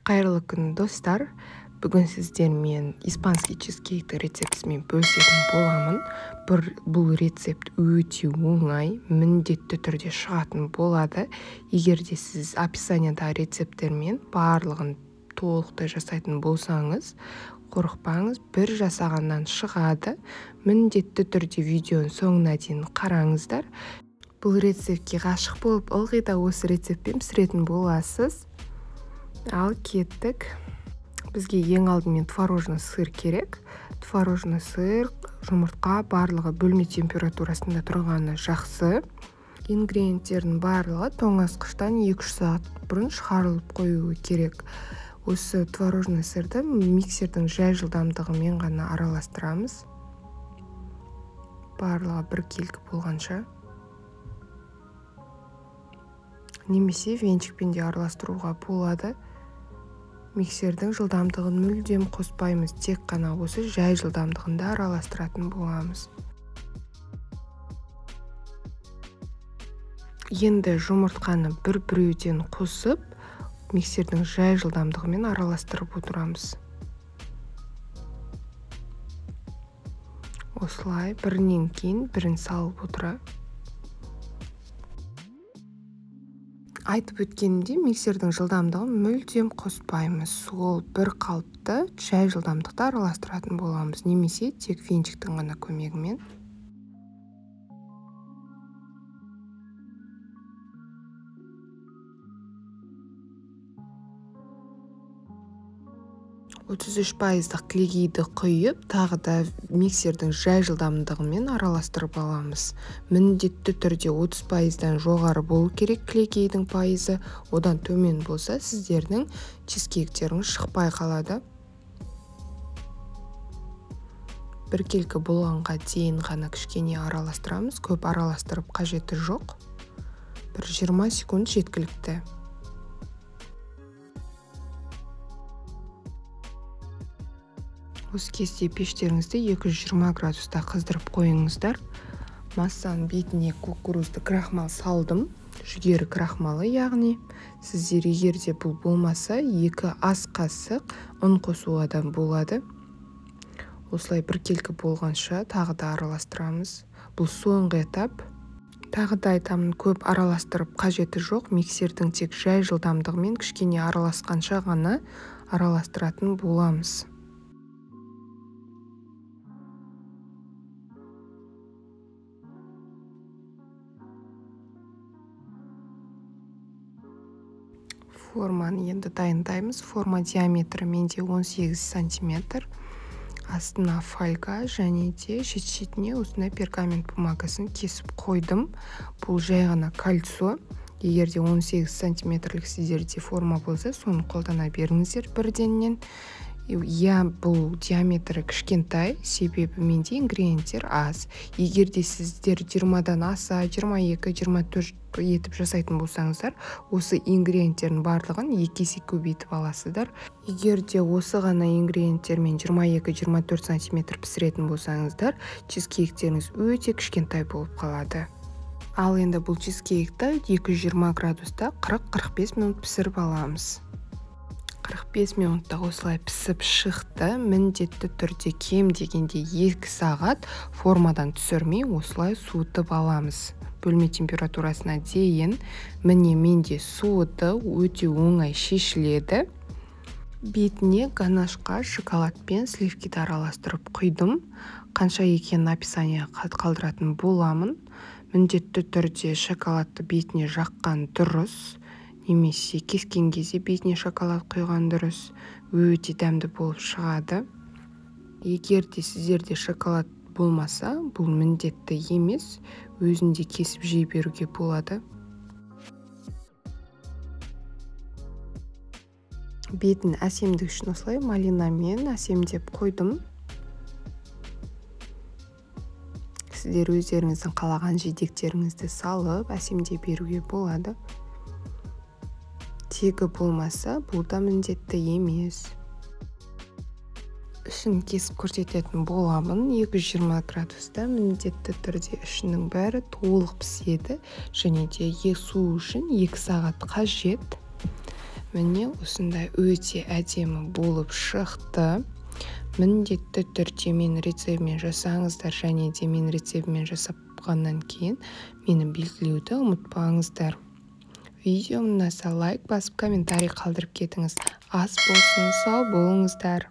Қайырлы күн достар. Бүгін сіздермен испанский чизкейкті рецептісімен бөлісетін боламын. Бұл рецепт өте оңай, міндетті түрде шығатын болады. Егер де сіз описанияда рецепттермен барлығын толықтай жасайтын болсаңыз, қорықпаңыз, бір жасағаннан шығады. Міндетті түрде видеоның соңына дейін қараңыздар. Бұл рецептке ғашық болып, ылғи да осы рецептпен пісіретін боласыз. Ал кеттік. Бізге ең алдымен творожный сыр керек. Творожный сыр, жұмыртқа барлығы бөлме температурасында тұрғаны жақсы. Ингредиенттердің барлығы тоңазытқыштан 2-3 сағат бұрын шығарылып қоюы керек. Осы творожный сырды миксердің жай жылдамдығымен ғана араластырамыз. Барлығы бір келкі болғанша. Немесе венчикпен де араластыруға болады. Миксердің жылдамдығын мүлдем қоспаймыз, тек қана осы жай жылдамдығында араластыратын боламыз. Енді жұмыртқаны бір-біреуден қосып, миксердің жай жылдамдығымен араластырып отырамыз. Осылай бірінен кейін бірін салып отыра. Айтып өткенімде миксердің жылдамдығын мүлдем қоспаймыз. Сол бір қалыпты жай жылдамдықта араластыратын боламыз, немесе тек венчиктің ғана көмегімен. %33% клегейді құйып, тағы да миксердің жай жылдамдығымен араластырып аламыз. Міндетті түрде 30%-дан жоғары болу керек клегейдің пайызы, одан төмен болса, сіздердің чизкейктеріңіз шықпай қалады. Бір келкі болғанға дейін ғана кішкене араластырамыз, көп араластырып қажеті жоқ. Бір 20 секунд жеткілікті. Осы кезде пештеріңізді 220 градуста қыздырып қойыңыздар. Массаның бетіне кукурузды крахмал салдым. Жүгері крахмалы, яғни сіздер егер де бұл болмаса 2 ас қасық ұн қосуға болады. Осылай бір келкі болғанша тағы да араластырамыз. Бұл соңғы этап. Тағы да айтамын, көп араластырып қажеті жоқ. Миксердің тек жай жылдамдығымен кішкене араласқанша ғана араластыратын боламыз. Форманы енді дайындаймыз. Форма диаметрі менде 18 сантиметр. Астына фольга және де шет-шетіне осындай пергамент бумагасын кесіп қойдым. Бұл жай ғана кольцо. Егер де 18 сантиметрлік сіздерде форма болса, соны қолдана беріңіздер бірденнен. Бұл диаметрі кішкентай, себебі менде ингредиенттер аз. Егер де сіздер 20-дан аса, 22-24 етіп жасайтын болсаңыздар, осы ингредиенттердің барлығын 2 есе көбейтіп аласыздар. Егер де осы ғана ингредиенттермен 22-24 сантиметр пісіретін болсаңыздар, чизкейктеріңіз өте кішкентай болып қалады. Ал енді бұл чизкейкті 220 градуста 40-45 минут пісіріп аламыз. 45 минутта осылай пісіп шықты. Міндетті түрде кем дегенде 2 сағат формадан түсірмей осылай суытып аламыз. Бөлме температурасына дейін. Міне менде суыты өте оңай шешіледі. Бетіне ганашқа шоколад пен сливкиді араластырып құйдым. Қанша екенін описанияға қалдыратын боламын. Міндетті түрде шоколадты бетіне жаққан дұрыс. Немесе кескен кезде бетіне шоколад құйған дұрыс, өте дәмді болып шығады. Егер де сіздерде шоколад болмаса, бұл міндетті емес, өзінде кесіп жей беруге болады. Бетін әсемдік үшін осылай малинамен әсемдеп қойдым. Сіздер өздеріңіздің қалаған жидектеріңізді салып, әсемдеп беруге болады. Тегі болмаса, бұл да міндетті емес. Ішін кесіп көрсететін боламын. 220 градуста міндетті түрде ішінің бәрі толық піседі. Және де су үшін 2 сағат қажет. міне осындай өте әдемі болып шықты. Міндетті түрде менің рецептімен жасаңыздар, және де менің рецептімен жасапқаннан кейін мені белгілеуді ұмытпаңыздар. Видеоны ұнаса лайк басып комментарий қалдырып кетіңіз. Ас болсын, сау болыңыздар.